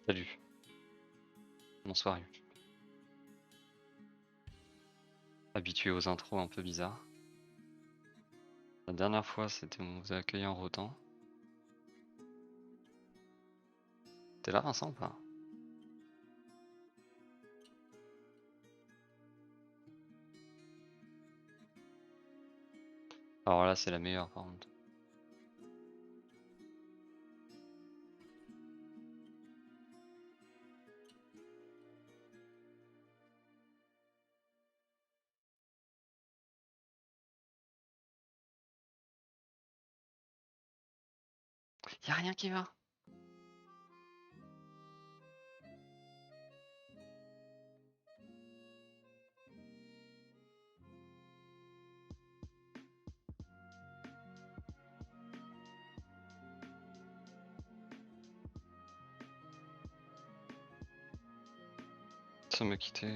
Salut, bonsoir. Habitué aux intros un peu bizarres. La dernière fois, c'était on vous a accueilli en rotant. T'es là, Vincent, ou pas? Alors là, c'est la meilleure, par contre. Y'a rien qui va. Ça me quittait.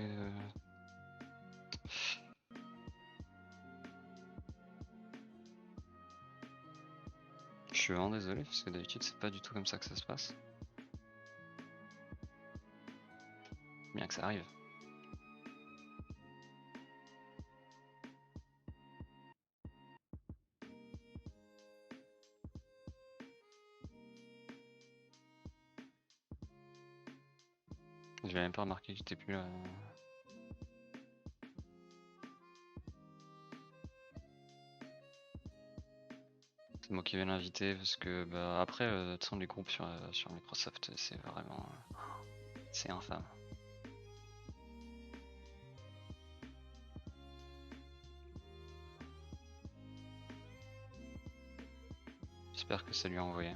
Je suis vraiment désolé, parce que d'habitude, c'est pas du tout comme ça que ça se passe. Bien que ça arrive. J'avais même pas remarqué que j'étais plus là. C'est moi qui vais l'inviter parce que bah, après, de toute façon, les groupes sur Microsoft, c'est vraiment. C'est infâme. J'espère que ça lui a envoyé.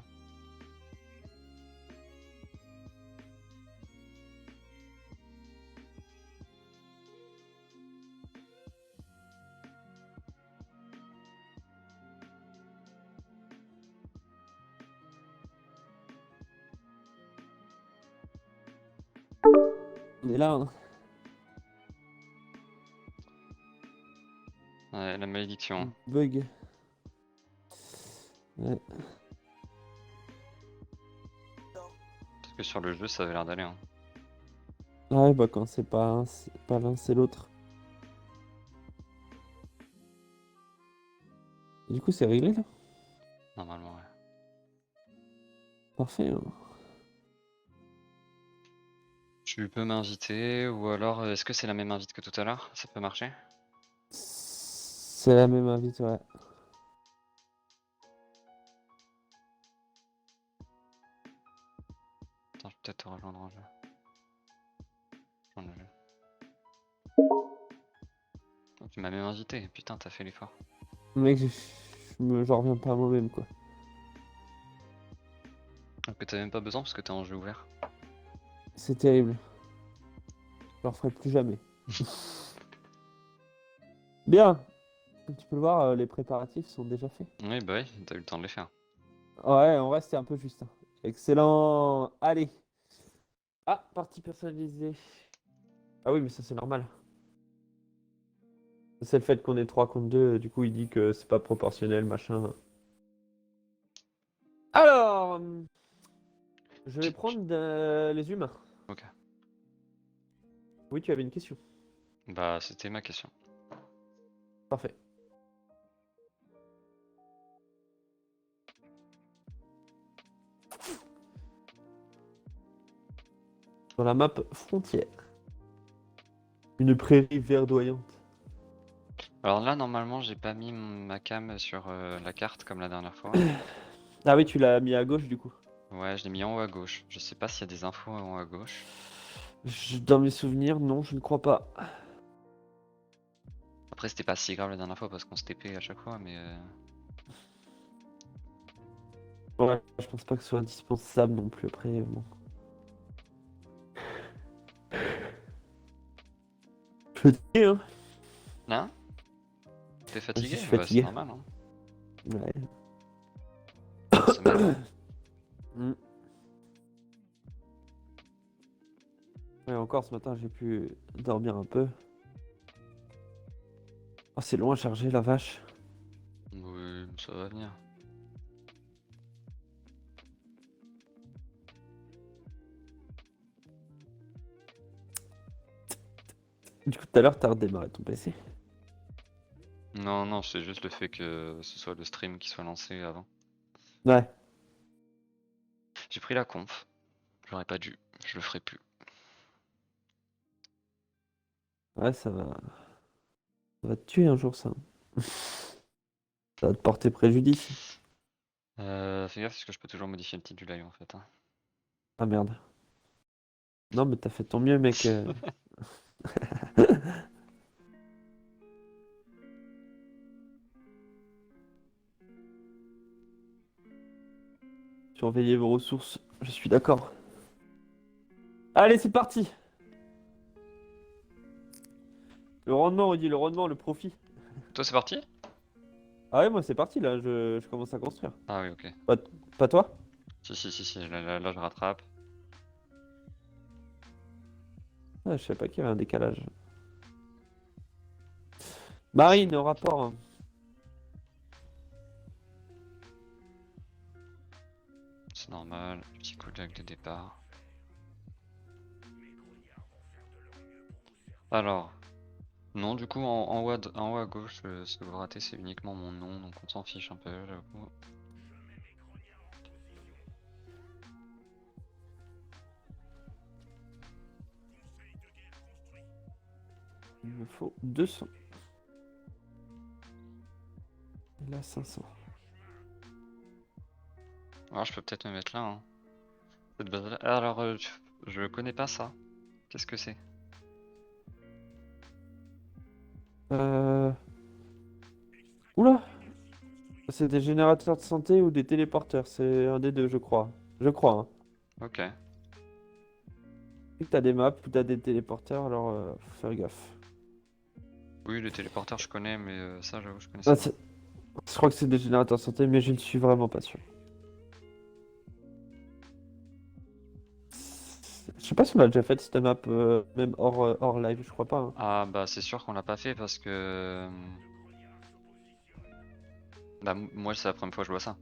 On est là, hein. Ouais, la malédiction. Bug. Ouais. Parce que sur le jeu, ça avait l'air d'aller. Hein. Ouais, bah quand c'est pas l'un, c'est l'autre. Du coup, c'est réglé là? Normalement, ouais. Parfait, hein. Tu peux m'inviter ou alors est-ce que c'est la même invite que tout à l'heure? Ça peut marcher? C'est la même invite, ouais. Attends, je vais peut-être te rejoindre en jeu. Rejoindre le jeu. Oh, tu m'as même invité, putain, t'as fait l'effort. Mec, j'en reviens pas à moi-même, quoi. Donc que t'as même pas besoin parce que t'es en jeu ouvert. C'est terrible. Je le referai plus jamais. Bien. Comme tu peux le voir, les préparatifs sont déjà faits. Oui, bah oui, t'as eu le temps de les faire. Ouais, en vrai, c'était un peu juste, hein. Excellent. Allez. Ah, partie personnalisée. Ah oui, mais ça, c'est normal. C'est le fait qu'on ait 3 contre 2, du coup, il dit que c'est pas proportionnel, machin. Alors, je vais prendre les humains. Ok. Oui, tu avais une question. Bah, c'était ma question. Parfait. Dans la map frontière. Une prairie verdoyante. Alors là, normalement, j'ai pas mis ma cam sur la carte comme la dernière fois. Ah oui, tu l'as mis à gauche, du coup. Ouais, je l'ai mis en haut à gauche. Je sais pas s'il y a des infos en haut à gauche. Dans mes souvenirs, non, je ne crois pas. Après, c'était pas si grave la dernière fois parce qu'on se TP à chaque fois, mais... Ouais, je pense pas que ce soit indispensable non plus après. Bon. Fatigué, hein? Hein? T'es Je suis fatigué? Ouais, c'est fatigué. normal, hein. Ouais. Fin de semaine. Mm. Ouais, encore ce matin, j'ai pu dormir un peu. Oh, c'est long à charger, la vache. Oui, ça va venir. Du coup, tout à l'heure, t'as redémarré ton PC. Non, non, c'est juste le fait que ce soit le stream qui soit lancé avant. Ouais. J'ai pris la conf. J'aurais pas dû. Je le ferai plus. Ouais, ça va te tuer un jour, ça. Ça va te porter préjudice. Fais gaffe parce que je peux toujours modifier le titre du live en fait, hein. Ah merde. Non, mais t'as fait ton mieux, mec. Surveillez vos ressources. Je suis d'accord. Allez, c'est parti. Le rendement, on dit le rendement, le profit. Toi, c'est parti? Ah ouais, moi, c'est parti, là. Je commence à construire. Ah oui, ok. Pas, pas toi? Si, si, si, si, là, je rattrape. Ah, je savais pas qu'il y avait un décalage. Marine, au rapport, hein. C'est normal. Petit coup de lag de départ. Alors, non, du coup, en haut à gauche, ce que vous ratez, c'est uniquement mon nom, donc on s'en fiche un peu, j'avoue. Il me faut 200. Et là, 500. Alors, je peux peut-être me mettre là, hein. Cette base-là. Alors, je connais pas ça. Qu'est-ce que c'est? Euh... Oula! C'est des générateurs de santé ou des téléporteurs. C'est un des deux, je crois. Je crois, hein. Ok. Si t'as des maps ou t'as des téléporteurs, alors faut faire gaffe. Oui, le téléporteur, je connais, mais ça, j'avoue, je Ah, connaissais pas. je crois que c'est des générateurs de santé, mais je ne suis vraiment pas sûr. Je sais pas si on l'a déjà fait cette map, même hors live, je crois pas, hein. Ah, bah, c'est sûr qu'on l'a pas fait parce que. Bah, moi, c'est la première fois que je vois ça.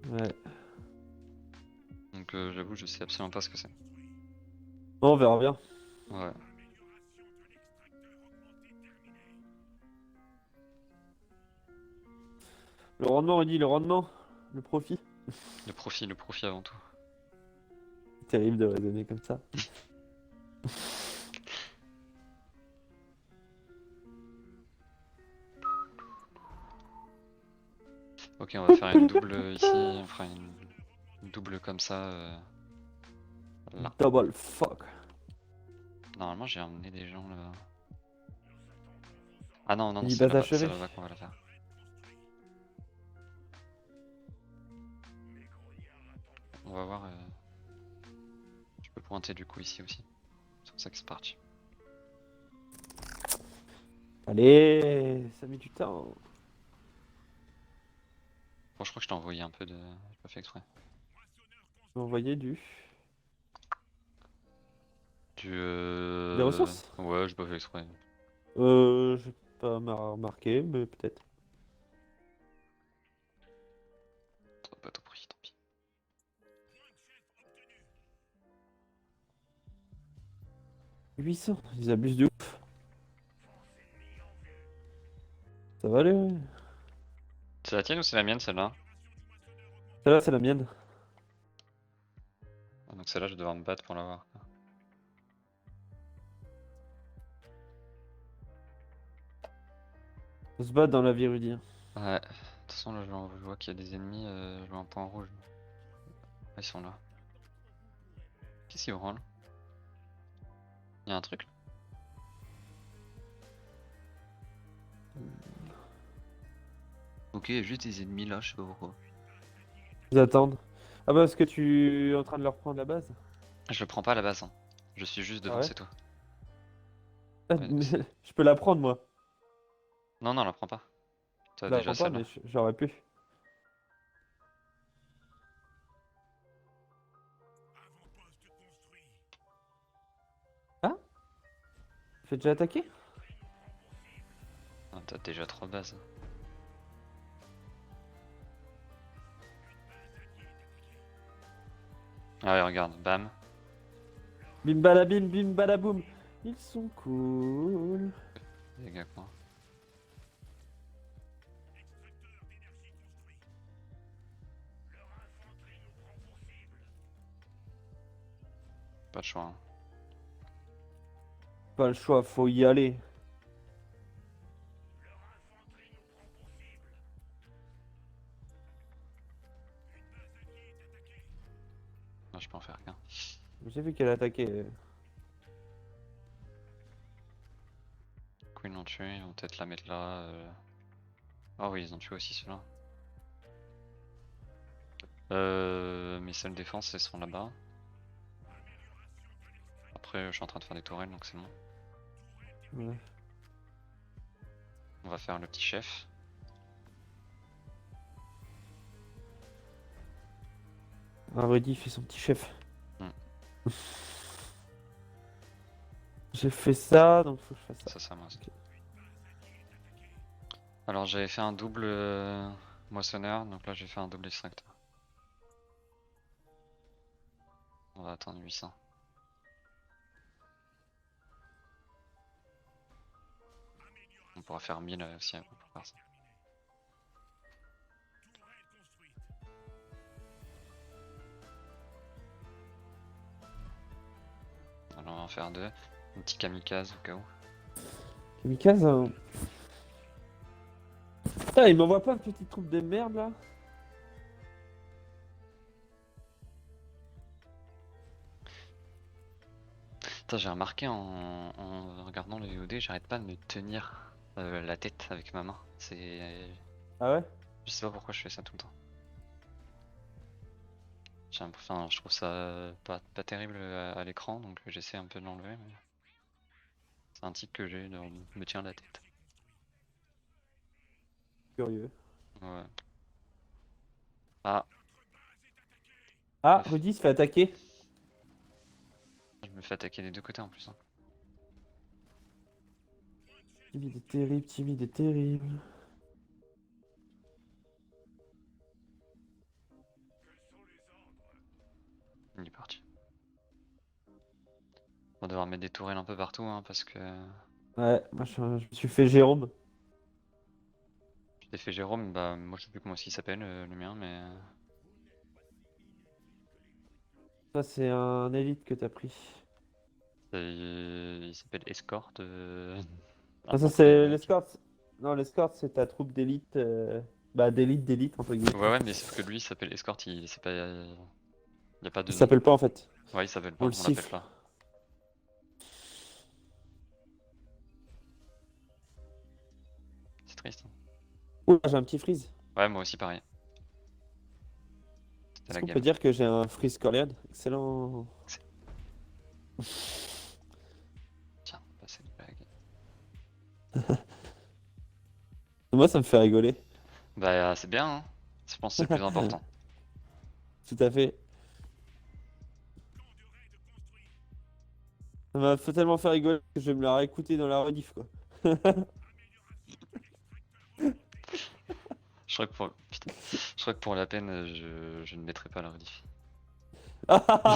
Ouais. Donc, j'avoue, je sais absolument pas ce que c'est. Bon, on verra bien. Ouais. Le rendement, on dit le rendement, le profit. Le profit avant tout. C'est terrible de raisonner comme ça. Ok, on va faire une double ici. On fera une double comme ça. Là. Double fuck. Normalement, j'ai emmené des gens là. Ah non, non, On non, dit c'est base là-bas. C'est achevée. là-bas qu'on va la faire. On va voir. Je peux pointer du coup ici aussi. C'est pour ça que c'est parti. Allez, ça met du temps. Bon, je crois que je t'ai envoyé un peu de. J'ai pas fait exprès. On va envoyer Tu. des ressources. Ouais, j'ai pas fait exprès. J'ai pas remarqué, mais peut-être. Pas tout pris, tant pis. 800, ils abusent du ouf. Ça va aller, ouais. C'est la tienne ou c'est la mienne celle-là? Celle-là, c'est la mienne. Ah, donc celle-là, je vais devoir me battre pour l'avoir. On se bat dans la vie, Rudy. Ouais. De toute façon, là, je vois qu'il y a des ennemis. Je vois un point rouge. Ah, ils sont là. Qu'est-ce qu'ils branlent? Il y a un truc là? Ok, il y a juste des ennemis là, je sais pas pourquoi. Ils attendent. Ah bah, parce que tu es en train de leur prendre la base? Je le prends pas à la base, hein. Je suis juste Ah devant, ouais? c'est tout. Ah, Ouais, mais je peux la prendre, moi. non, non, la prends pas. T'as Je la déjà prends pas, mais celle-là. j'aurais pu. Ah? Fais déjà attaquer? Ah, t'as déjà 3 bases. Ah ouais, regarde, bam. Bim balabim, bim balaboum. Ils sont cool. Les gars, quoi. Pas de choix. Hein. Pas le choix, faut y aller. Non, je peux en faire qu'un. J'ai vu qu'elle attaquait. Du coup, ils l'ont tué. Ils vont peut-être la mettre là. Ah oui, ils ont tué aussi celui-là. Mes seules défenses, elles sont là-bas. Après, je suis en train de faire des tourelles, donc c'est bon. Ouais. On va faire le petit chef. Un Rudy fait son petit chef. Hmm. J'ai fait ça, donc faut que je fasse ça. Ça moi aussi. Ok. Alors, j'avais fait un double moissonneur, donc là, j'ai fait un double extracteur. On va attendre 800. On pourra faire 1000 aussi pour faire ça. Alors, on va en faire 2. Un petit kamikaze au cas où. Kamikaze, hein. Putain, il m'envoie pas une petite troupe de merde là? Putain, j'ai remarqué en regardant le VOD, j'arrête pas de me tenir la tête avec ma main. C'est. Ah ouais? Je sais pas pourquoi je fais ça tout le temps. Enfin, je trouve ça pas terrible à l'écran, donc j'essaie un peu de l'enlever. Mais... C'est un tic que j'ai de me tient la tête. Curieux. Ouais. Ah, Ah, je Rudy se fait attaquer. me fais attaquer des deux côtés en plus. Hein. Timide et terrible, timide et terrible. Il est parti. On va devoir mettre des tourelles un peu partout hein, parce que Ouais, moi je me suis fait Jérôme. je t'ai fait Jérôme, bah moi je sais plus comment il s'appelle le mien, mais Ça, c'est un élite que t'as pris. il s'appelle Escort. Ah, ça, Infanterie c'est avec. l'escorte. Non, l'escorte, c'est ta troupe d'élite. Bah, d'élite, entre guillemets. Ouais, ouais, mais sauf que lui il s'appelle Escort, il c'est pas. Y a pas de Il nom. s'appelle pas en fait. Ouais, il s'appelle On pas, le on l'appelle siffle. pas. C'est triste. Hein. Ouh, j'ai un petit freeze. Ouais, moi aussi pareil. C'était Est-ce la qu'on peut game. dire que j'ai un freeze Corleone? Excellent. Tiens, passer une blague. Moi, ça me fait rigoler. Bah c'est bien, hein. Je pense que c'est le plus important. Tout à fait. Ça m'a tellement fait rigoler que je vais me la réécouter dans la rediff, quoi. Je crois que pour, putain, je crois que pour la peine, je ne mettrai pas la rediff. Ah,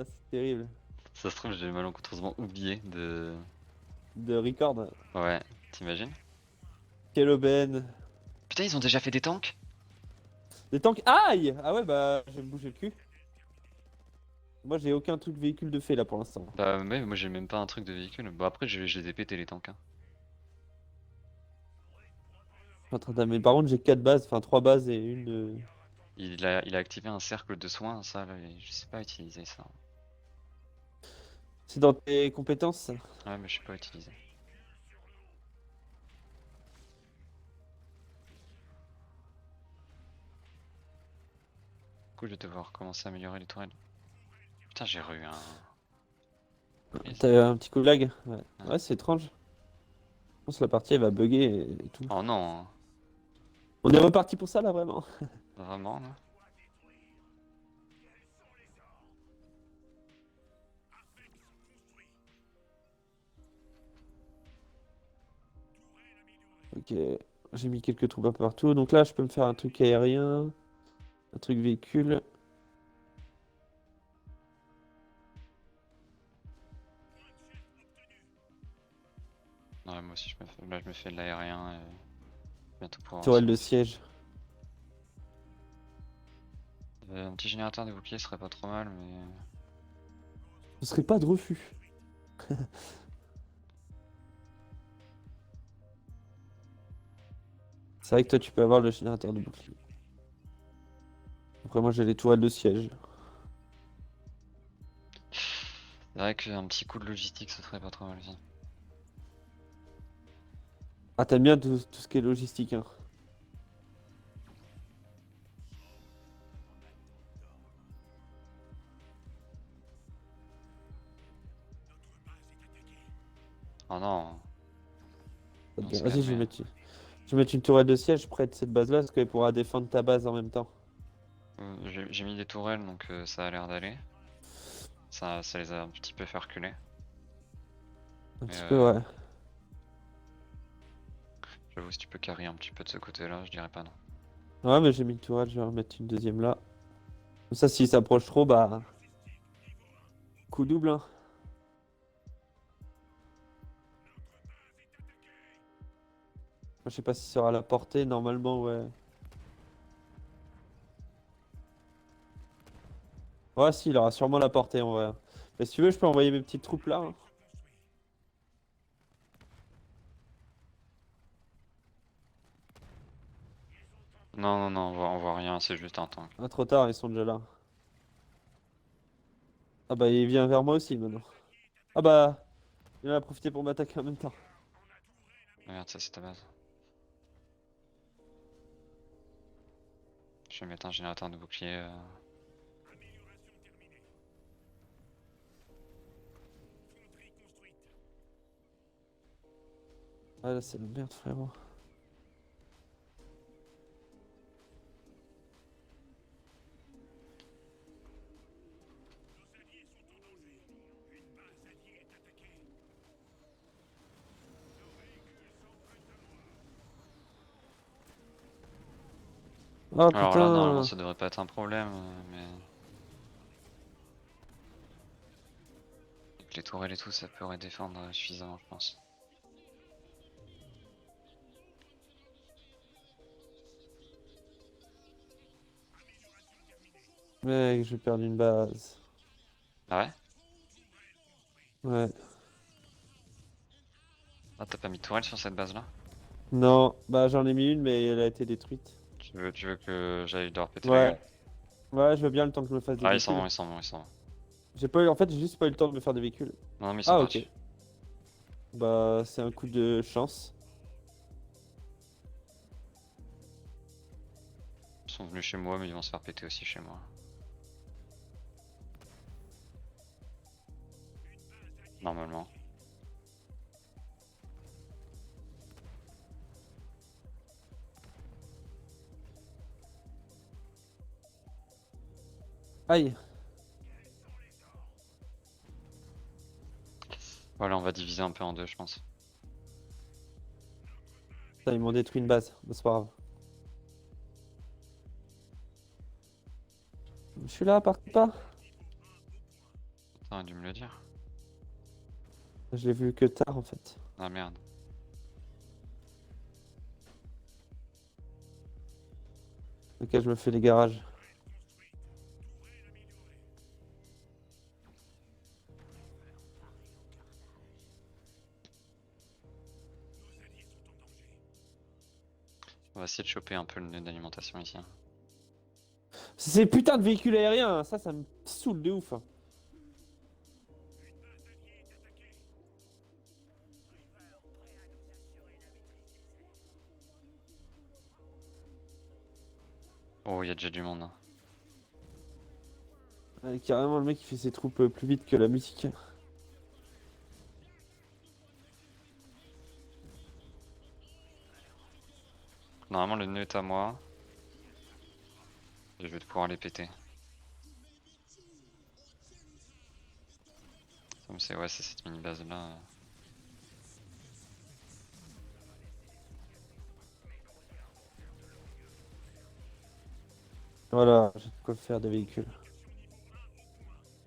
c'est terrible. Ça se trouve, j'ai malencontreusement oublié de. De record. Ouais, t'imagines? Quelle aubaine. Putain, ils ont déjà fait des tanks? Des tanks. Aïe! Ah ouais, bah, je vais me bouger le cul. Moi, j'ai aucun truc véhicule de fait là pour l'instant. Bah, mais moi j'ai même pas un truc de véhicule. Bon, après, je les ai pété les tanks. Hein. Je suis en train d'amener. Par contre, j'ai 4 bases, enfin 3 bases et une. Il a activé un cercle de soins, ça, là, et je sais pas utiliser ça. C'est dans tes compétences, ça. Ouais, mais je sais pas utiliser. Du coup, je vais devoir commencer à améliorer les tourelles. Putain, j'ai eu un. T'as eu un petit coup de lag? Ouais, Ouais. ouais, c'est étrange. Je pense que la partie elle va bugger et tout. Oh non, hein. On est reparti pour ça là, vraiment. Vraiment, là. Ok, j'ai mis quelques troupes un peu partout. Donc là, je peux me faire un truc aérien, un truc véhicule. si là je me fais de l'aérien et bientôt pouvoir Tourelle aussi. de siège. Un petit générateur de bouclier serait pas trop mal, mais Ce serait pas de refus. C'est vrai que toi, tu peux avoir le générateur de bouclier. Après, moi, j'ai les tourelles de siège. c'est vrai qu'un petit coup de logistique ce serait pas trop mal aussi. Ah, t'aimes bien tout ce qui est logistique, hein. Oh non, Ça te on dit, se vas-y, calmer. je vais mettre une tourelle de siège près de cette base-là, parce qu'elle pourra défendre ta base en même temps. J'ai mis des tourelles donc ça a l'air d'aller. Ça les a un petit peu fait reculer. Un Mais petit peu, ouais. j'avoue, si tu peux carry un petit peu de ce côté-là, je dirais pas non. Ouais, mais j'ai mis une tourelle, je vais en remettre une deuxième là. Comme ça, s'il s'approche trop, bah... Coup double, hein. Moi, je sais pas si ça sera à la portée, normalement, ouais. Ouais, si, il aura sûrement la portée, en vrai. Mais si tu veux, je peux envoyer mes petites troupes là, hein. Non, non, non, on voit rien, c'est juste un tank. Ah, trop tard, ils sont déjà là. Ah bah, il vient vers moi aussi, maintenant. Ah bah, il en a profité pour m'attaquer en même temps. Regarde, ça c'est ta base. Je vais mettre un générateur de bouclier. Ah là, c'est la merde, frérot. Ah Alors là, normalement, putain. ça devrait pas être un problème, mais avec les tourelles et tout, ça pourrait défendre suffisamment, je pense. Mec, j'ai perdu une base. Ah ouais? Ouais. Ah, t'as pas mis de tourelle sur cette base-là? Non, bah j'en ai mis une, mais elle a été détruite. Tu veux que j'aille leur péter la Ouais. gueule? Ouais, je veux bien le temps que je me fasse des Ah, ils sont véhicules. bons, ils sont bons, ils sont bons. J'ai pas eu... En fait, j'ai juste pas eu le temps de me faire des véhicules. Non, mais ils sont Ah, ok. partis. Bah, c'est un coup de chance. Ils sont venus chez moi, mais ils vont se faire péter aussi chez moi. Normalement. Aïe. Voilà, on va diviser un peu en deux, je pense. Putain, ils m'ont détruit une base. Bah, c'est pas grave. Je suis là, partez pas. T'aurais dû me le dire. Je l'ai vu que tard, en fait. Ah merde. Ok, je me fais les garages. On va essayer de choper un peu le nœud d'alimentation ici, hein. Ces putains de véhicules aériens, hein, ça me saoule de ouf, hein. Oh, il y a déjà du monde, hein. Carrément, le mec, il fait ses troupes plus vite que la musique. Normalement, le nœud est à moi. Et je vais pouvoir les péter. Comme c'est, ouais, c'est cette mini base là. Voilà, j'ai de quoi faire des véhicules.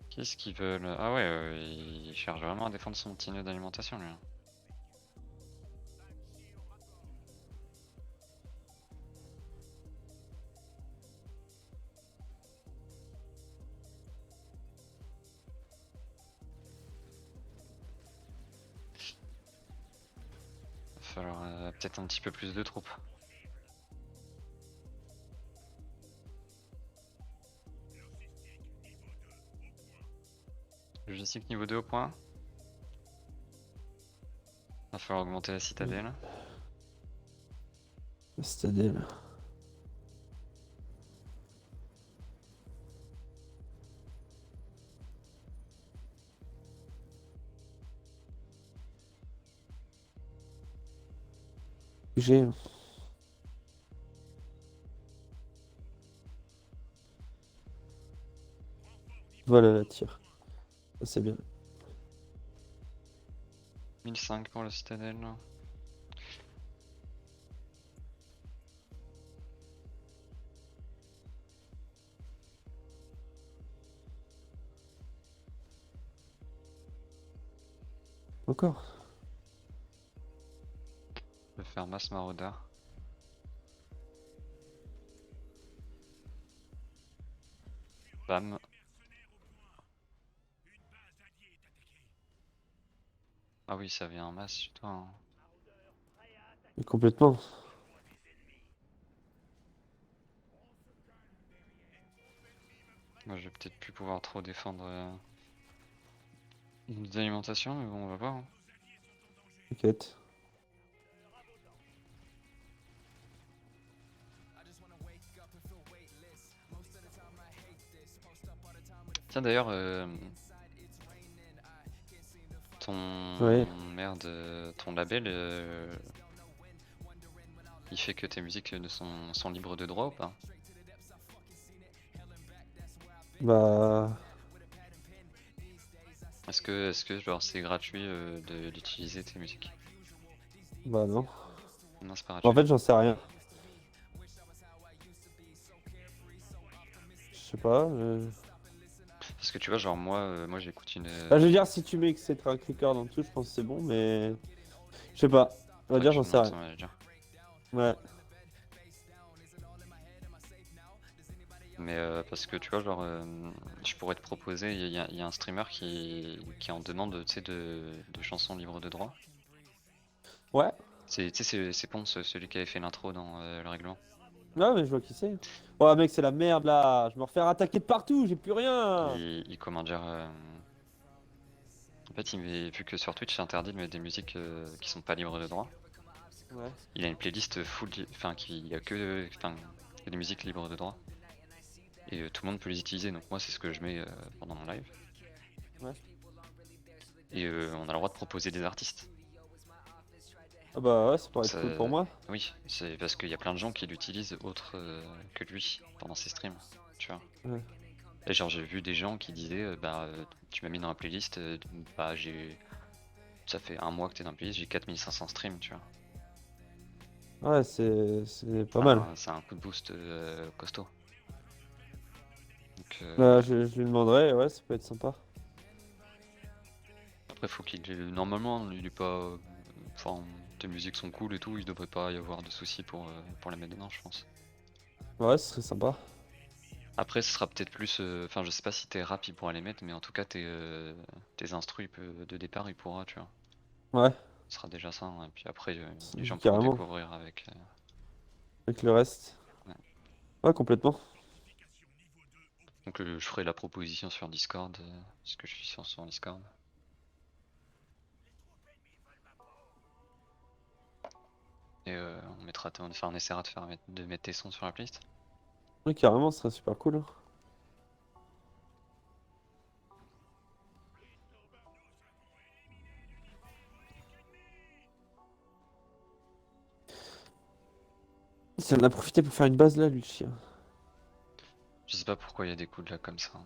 Qu'est-ce qu'ils veulent? Ah ouais, il cherche vraiment à défendre son petit nœud d'alimentation lui, hein. falloir peut-être un petit peu plus de troupes. Logistique niveau 2 au point. Va falloir augmenter la citadelle. La citadelle. J'ai. Voilà la tire. Ça, c'est bien. 1005 pour la citadelle. Encore. Je vais faire masse maraudeur. Bam. Ah oui, ça vient en masse chez toi. Hein. Mais complètement. Moi, je vais peut-être plus pouvoir trop défendre des alimentations, mais bon, on va voir. Hein. T'inquiète. Tiens, d'ailleurs, ton Ouais. merde, ton label, il fait que tes musiques sont libres de droit ou pas? Bah. Est-ce que genre c'est gratuit d'utiliser tes musiques? Bah non. Non, c'est pas En gratuit. fait, j'en sais rien. Je sais pas. Parce que tu vois, genre moi j'écoute une. Bah, je veux dire, si tu mets que c'est track record en tout, je pense que c'est bon, mais. Je sais pas. On va Faudrait que dire, tu j'en sais demandes rien. ton manager. Ouais. Mais parce que tu vois, genre, je pourrais te proposer, il y a un streamer qui est en demande, tu sais, de chansons libres de droit. Ouais. Tu sais, c'est Ponce, celui qui avait fait l'intro dans le règlement. Ouais, mais je vois qui c'est. Ouais, mec, c'est la merde là. Je me refais attaquer de partout, j'ai plus rien. Comment dire, en fait, vu que sur Twitch c'est interdit de mettre des musiques qui sont pas libres de droit, Ouais. il a une playlist full, enfin, qui a que des musiques libres de droit. Et tout le monde peut les utiliser, donc moi c'est ce que je mets pendant mon live. Ouais. Et on a le droit de proposer des artistes. Ah bah ouais, ça pourrait être Ça- cool pour moi. Oui, c'est parce qu'il y a plein de gens qui l'utilisent autre que lui pendant ses streams, tu vois. Ouais. Et genre j'ai vu des gens qui disaient tu m'as mis dans la playlist, bah ça fait un mois que t'es dans la playlist, j'ai 4500 streams, tu vois. Ouais, c'est pas mal. C'est un coup de boost costaud. Donc Bah, je lui demanderai, ouais, ça peut être sympa. après faut qu'il normalement il est pas enfin tes musiques sont cool et tout, il devrait pas y avoir de soucis pour les mettre dedans je pense. Ouais, ce serait sympa. Après ce sera peut-être plus enfin je sais pas si tes rap il pourra les mettre mais en tout cas tes instrus de départ il pourra tu vois. Ouais, Ce sera déjà ça hein. Et puis après les gens pourront carrément. découvrir avec Avec le reste. ouais. Ouais, complètement. Donc je ferai la proposition sur Discord parce que je suis sur Discord. Et on essaiera de mettre tes sons sur la playlist. Ouais, carrément, ce serait super cool. Hein. Il en a profité pour faire une base là, lui, le chien. Je sais pas pourquoi il y a des coups de là comme ça. Hein.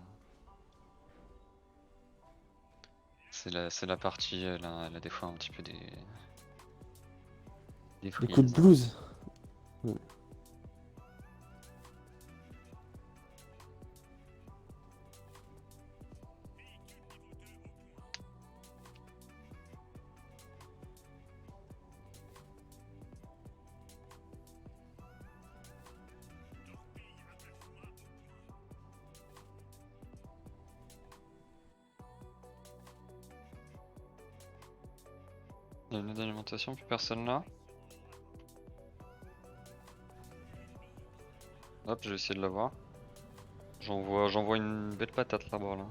C'est la partie, elle a des fois un petit peu des Des coups de frises. blues. Ouais. Il y a une alimentation, plus personne là. Hop, j'ai essayé de l'avoir. J'envoie une belle patate là-bas là.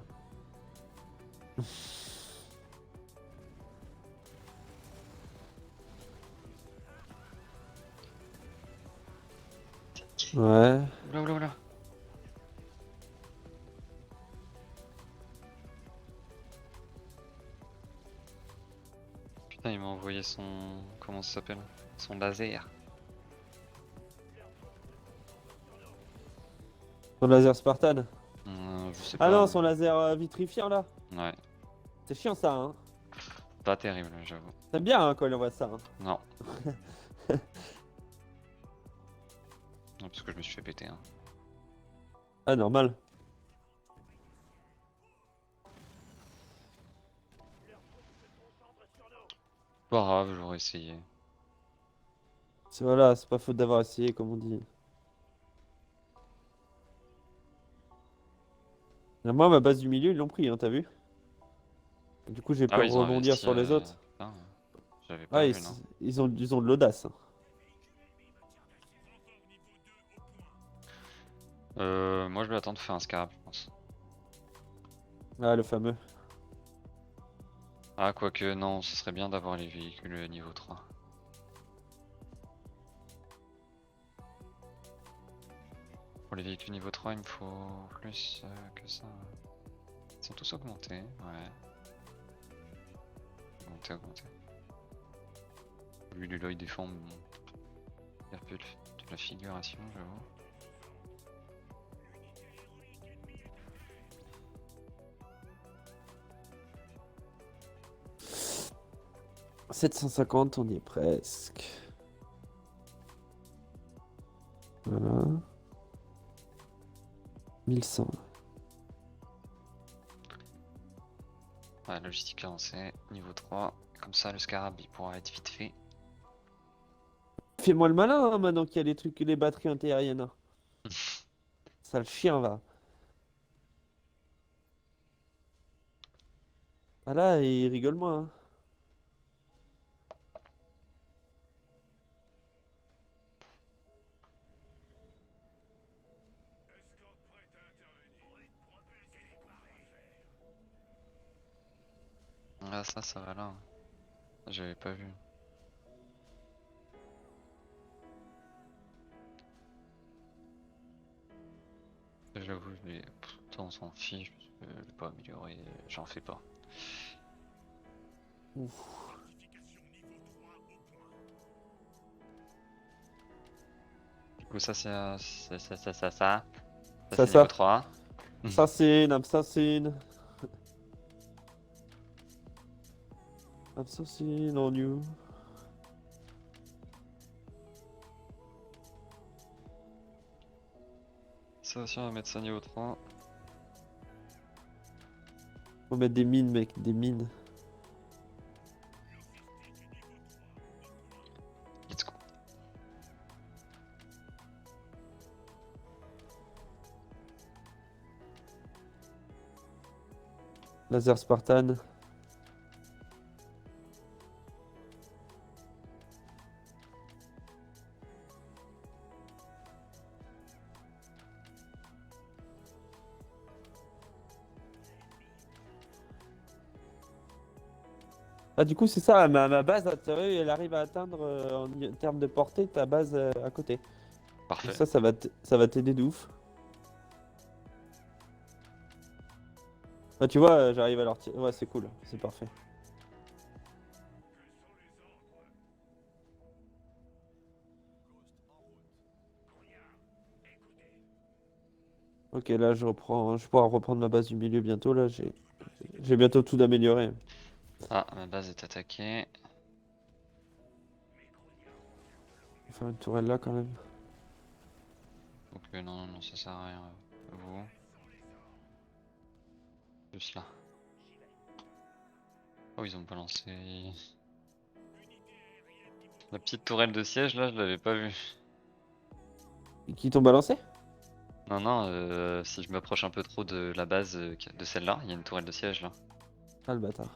Ouais. Oula oula oula. Putain, il m'a envoyé son... Comment ça s'appelle? Son laser. Son laser Spartan. Je sais Ah pas. non, son laser vitrifiant là. Ouais, C'est chiant ça, hein. pas terrible, j'avoue. T'aimes bien hein, quand il envoie ça. Hein. Non. Non, parce que je me suis fait péter. Hein. Ah, normal. Pas grave, j'aurais essayé. C'est voilà, c'est pas faute d'avoir essayé, comme on dit. Et moi, ma base du milieu, ils l'ont pris, hein, t'as vu? Du coup, j'ai Ah pu oui, ils ont rebondir investi. sur les autres. Putain, j'avais pas Ah, vu, non. ils ont de l'audace. Moi je vais attendre de faire un scarab, je pense. Ah, le fameux. Ah, quoique, non, ce serait bien d'avoir les véhicules niveau 3. Pour les véhicules niveau 3, il me faut plus que ça. Ils sont tous augmentés, ouais. Augmenté. Lui, là, il défend, mais bon. Il y a un peu de la figuration, j'avoue. « 750, on y est presque. » Voilà. 1100. Ouais, logistique lancée, niveau 3. Comme ça, le scarab, il pourra être vite fait. Fais-moi le malin, hein, maintenant qu'il y a les trucs, les batteries antiaériennes. Hein. Ça le chien, va. Ah là, il rigole moins. Hein. Ah, ça va là. Hein. J'avais pas vu. J'avoue, mais pourtant on s'en fiche, parce que je vais pas améliorer, j'en fais pas. Ouf. Du coup, ça c'est ça Ça, c'est niveau ça. 3. Assassin, assassin. Assassin on you. Ça aussi, on va mettre ça niveau 3. Faut mettre des mines, mec, des mines. Let's go. Laser Spartan. Ah, du coup, c'est ça, ma base, sérieux, elle arrive à atteindre en termes de portée ta base à côté. Donc Parfait. ça va t'aider de ouf. Ah, tu vois, j'arrive à leur tirer. Ouais, c'est cool, c'est parfait. Ok, là, je reprends. Je vais pouvoir reprendre ma base du milieu bientôt. Là, j'ai bientôt tout d'amélioré. Ah, ma base est attaquée. On va faire une tourelle là quand même. Donc non, ça sert à rien. Vous. Juste là. Oh, ils ont balancé... La petite tourelle de siège là, je l'avais pas vue. Et qui t'ont balancé? Non, si je m'approche un peu trop de la base de celle-là, il y a une tourelle de siège là. Ah, le bâtard.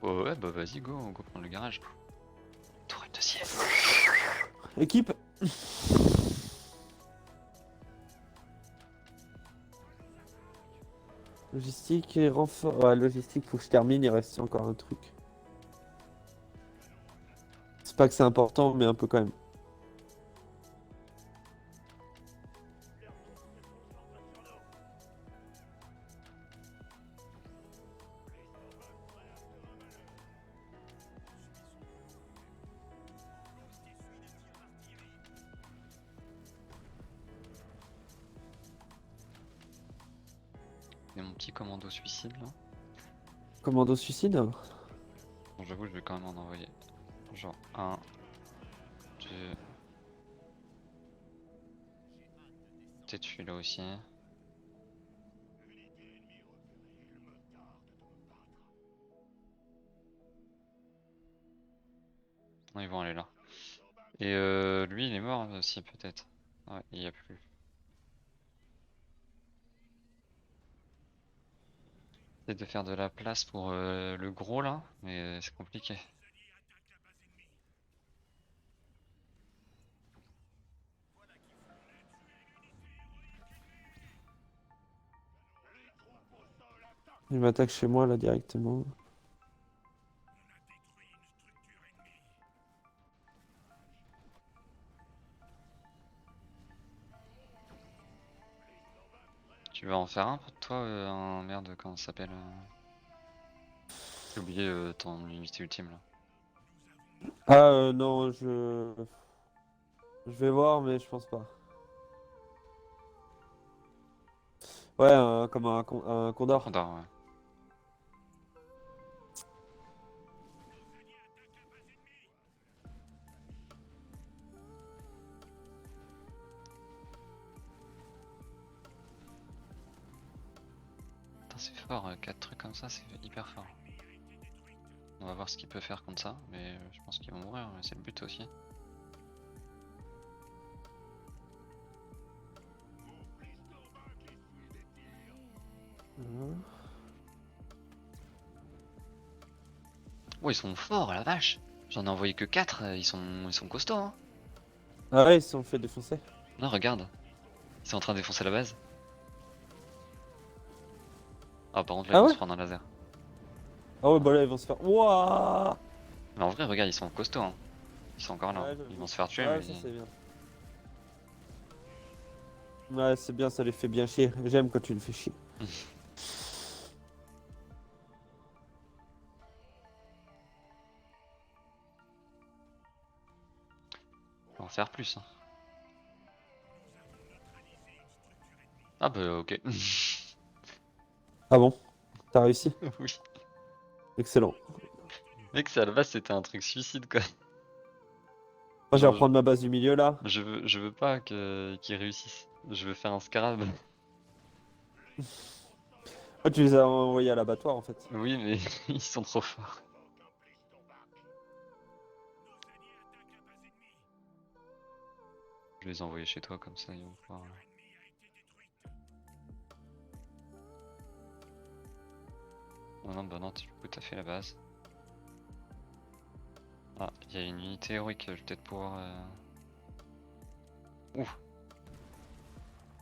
Oh ouais, bah vas-y, go prendre le garage. Tour de ciel. Équipe. Logistique et renfort. Ouais, logistique, faut que je termine, il reste encore un truc. C'est pas que c'est important, mais un peu quand même. Et mon petit commando suicide là. Commando suicide? Bon, j'avoue, je vais quand même en envoyer. Genre 1, 2. Peut-être celui-là aussi. Non, ils vont aller là. Et lui, il est mort aussi, peut-être. Ouais, il y a plus. Peut-être de faire de la place pour le gros là, mais c'est compliqué. Il m'attaque chez moi là directement. Tu vas en faire un pour toi, un merde, comment ça s'appelle J'ai oublié ton unité ultime là. Ah non, je vais voir, mais je pense pas. Ouais, comme un Un condor. Condor, ouais. Putain, c'est fort, 4 trucs comme ça, c'est hyper fort. On va voir ce qu'il peut faire contre ça, mais je pense qu'ils vont mourir, mais c'est le but aussi. Oh, ils sont forts, la vache! J'en ai envoyé que 4, ils sont costauds, hein! Ah ouais, ils se sont fait défoncer. Non, regarde, ils sont en train de défoncer la base. Ah, par contre, là, ils Ah vont ouais? se prendre un laser. Ah ouais, bah là, ils vont se faire. Wouah! Mais en vrai, regarde, ils sont costauds, hein. Ils sont encore là, hein. Ouais, Ils j'avoue. vont se faire tuer, Ouais, mais. ça c'est bien. Ouais, c'est bien, ça les fait bien chier. J'aime quand tu le fais chier. On va en faire plus, hein. Ah bah ok. Ah bon? T'as réussi? Oui. Excellent. Mec, ça à la base c'était un truc suicide quoi. Moi, je vais Genre reprendre ma base du milieu là. je veux pas qu'ils réussissent. Je veux faire un scarab. Ah, tu les as envoyés à l'abattoir en fait. Oui mais ils sont trop forts. Je vais les envoyer chez toi comme ça ils vont pouvoir. Non non bah non du coup t'as fait la base. Ah il y a une unité héroïque, je vais peut-être pouvoir. Ouh. Une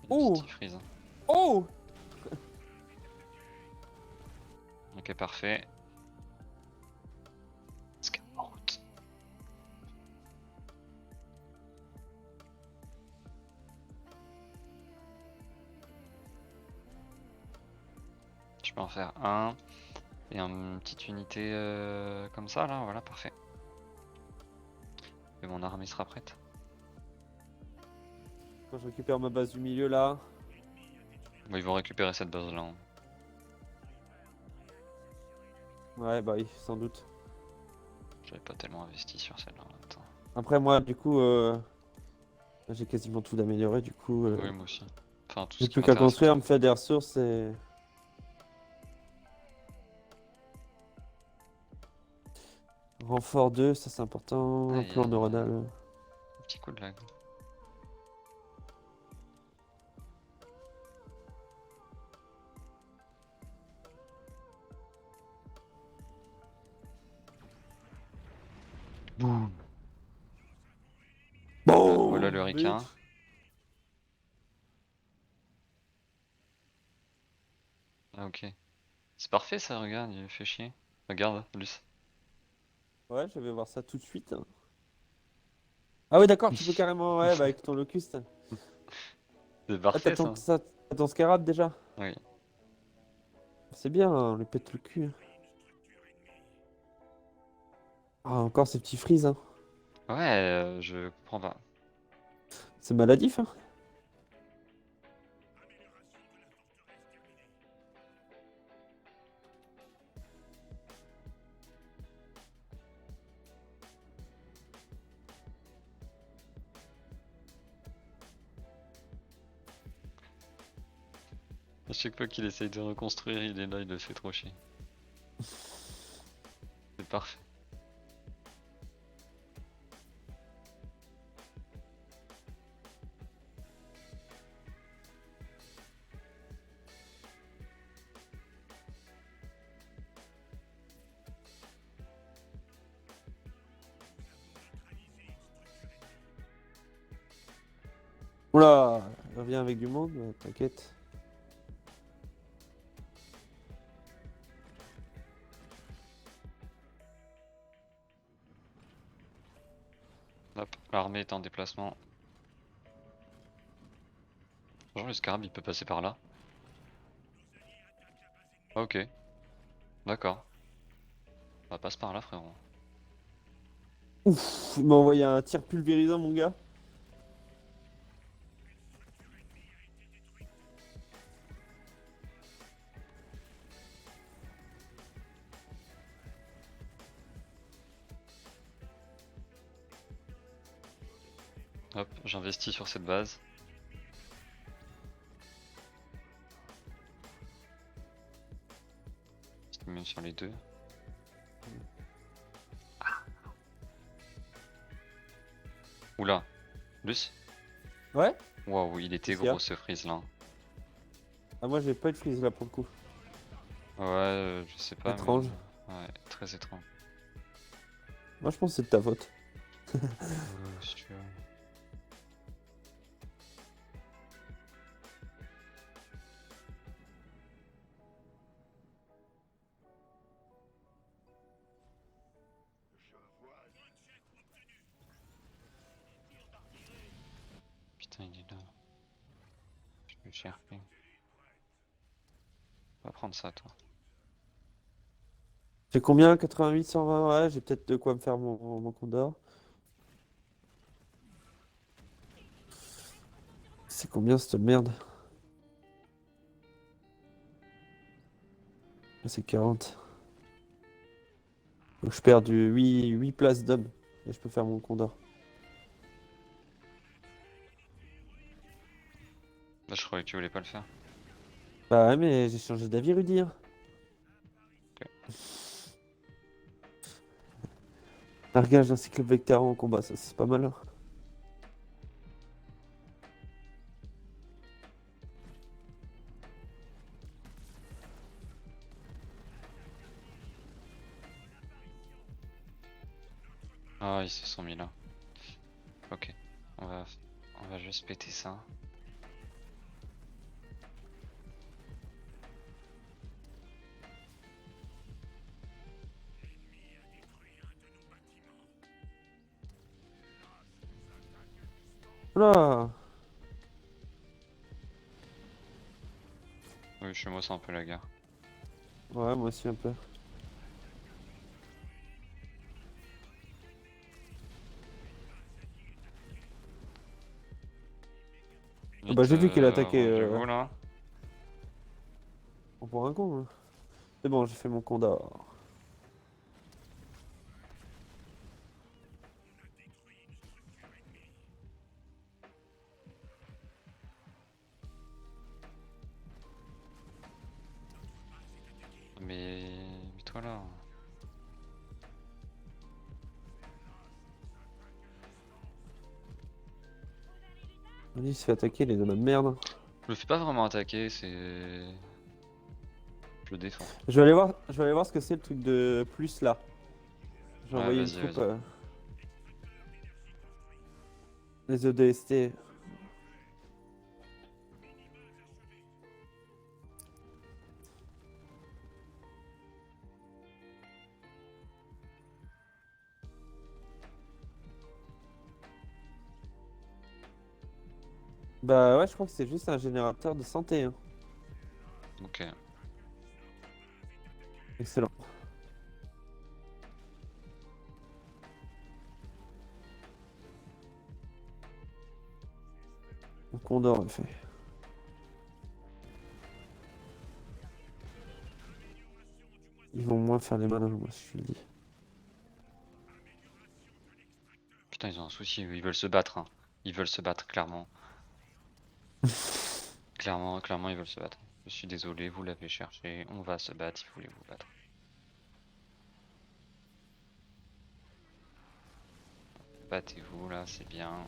Oh! petite freeze. Oh! Ok parfait. Scan en route. Je peux en faire un. Et une petite unité comme ça là, voilà parfait. Et mon armée sera prête. Quand je récupère ma base du milieu là. Bon, ils vont récupérer cette base là, hein. Ouais, bah oui, sans doute. J'avais pas tellement investi sur celle-là en même temps. Après, moi, du coup, j'ai quasiment tout amélioré. Du coup, Oui, moi aussi. Enfin, tout j'ai ce qui plus qu'à m'intéresse en tout construire, me cas. faire des ressources et. Renfort 2, ça c'est important. Ah, Un il y a plan neuronal. un petit coup de lag. américain. but. Ah ok. C'est parfait ça, regarde, il fait chier. Regarde, Luce. Ouais, je vais voir ça tout de suite. Ah ouais, d'accord, tu peux carrément, ouais, bah avec ton locust. C'est Ah, parfait ça. t'as ton scarab déjà? Oui. C'est bien, hein, on lui pète le cul. Ah, encore ces petits frises, hein. Ouais, je comprends pas. C'est maladif, hein. À chaque fois qu'il essaye de reconstruire, il est là, il le fait trop chier. C'est parfait. Oula, il revient avec du monde, t'inquiète. Hop, l'armée est en déplacement. Genre le scarab il peut passer par là. Ok, d'accord. Bah passe par là frérot. Ouf, il m'a envoyé un tir pulvérisant, mon gars. Hop, j'investis sur cette base. Même sur les deux. Oula, Luce? Ouais? Waouh, il était Qu'est-ce qu'il y a? gros ce freeze là. Ah, moi j'ai pas eu de freeze là pour le coup. Ouais, je sais pas, mais. Étrange. Ouais, très étrange. Moi je pense que c'est de ta faute. Si tu veux. Putain, il est là. Je vais le chercher. Va prendre ça, toi. J'ai combien? 88, 120? Ouais, j'ai peut-être de quoi me faire mon condor. C'est combien cette merde? Ah, c'est 40. Donc je perds du 8 places d'hommes. Et je peux faire mon condor. Là, je croyais que tu voulais pas le faire. Bah ouais, mais j'ai changé d'avis, Rudy, hein. Ok. Largage d'un cyclope vecteur en combat, ça c'est pas mal, hein. Ah, ils se sont mis là. Ok. On va, on va juste péter ça. Oula! Oui, chez moi, c'est un peu la guerre. Ouais, moi aussi un peu. Ah bah Vite, j'ai vu qu'il a attaqué. rendez-vous là. On prend un con, hein. C'est bon, j'ai fait mon condor. Mais toi là. Allez, il se fait attaquer, les hommes de merde. Je le fais pas vraiment attaquer, c'est. Je le défends. Je vais aller voir ce que c'est le truc de plus là. J'ai Ouais, envoyé une vas-y, troupe. vas-y. Les ODST. Bah ouais, je crois que c'est juste un générateur de santé, hein. Ok. Excellent. Un Condor, en fait. Ils vont moins faire les malins, moi, je te le dis. Putain, ils ont un souci, eux, ils veulent se battre. Hein. Ils veulent se battre, clairement. Clairement, ils veulent se battre. Je suis désolé, vous l'avez cherché. On va se battre, il faut vous battre. Battez-vous là, c'est bien.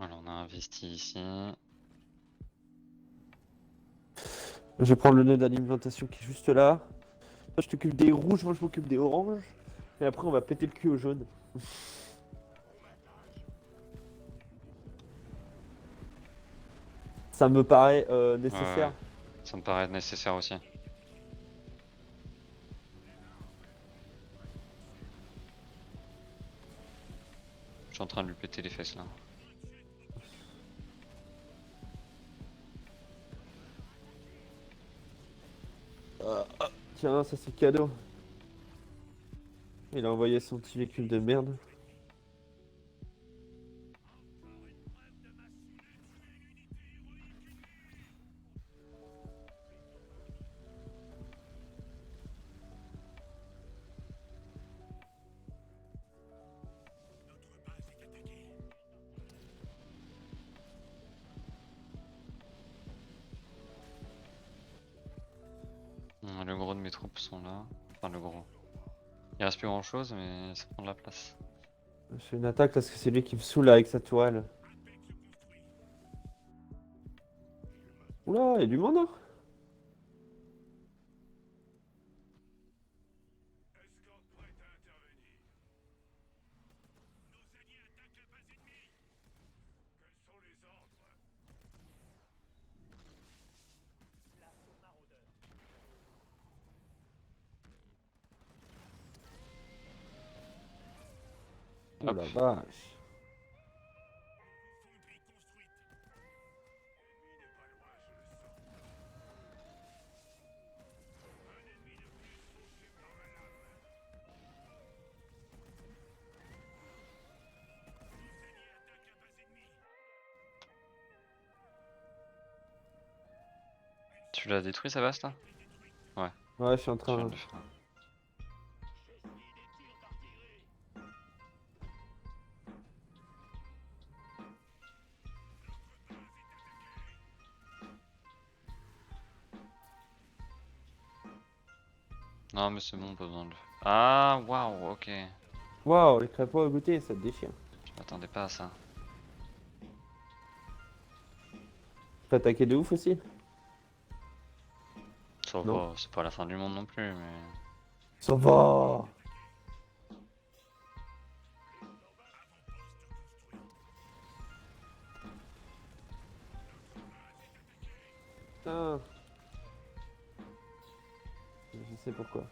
Alors on a investi ici. Je vais prendre le nœud d'alimentation qui est juste là. Toi, je t'occupe des rouges, moi, je m'occupe des oranges. Et après, on va péter le cul aux jaunes. Ça me paraît Ouais, ouais. nécessaire. Ça me paraît nécessaire aussi. Je suis en train de lui péter les fesses là. Tiens, ça c'est cadeau. Il a envoyé son petit véhicule de merde. Le gros de mes troupes sont là. Enfin le gros. Il reste plus grand chose mais ça prend de la place. Je fais une attaque parce que c'est lui qui me saoule avec sa tourelle. Oula, il y a du monde, hein. Oh Hop. la vache. Tu l'as détruit Sébastien? Ouais, Ouais, je suis en je viens train. de le faire. Non mais c'est bon, pas besoin de le... Ah waouh, ok. Waouh, les crêpes au goûter, ça te déchire. Je m'attendais pas à ça. T'as attaqué de ouf aussi? Ça Non. va, c'est pas la fin du monde non plus mais... Ça va. Putain. Je sais pourquoi.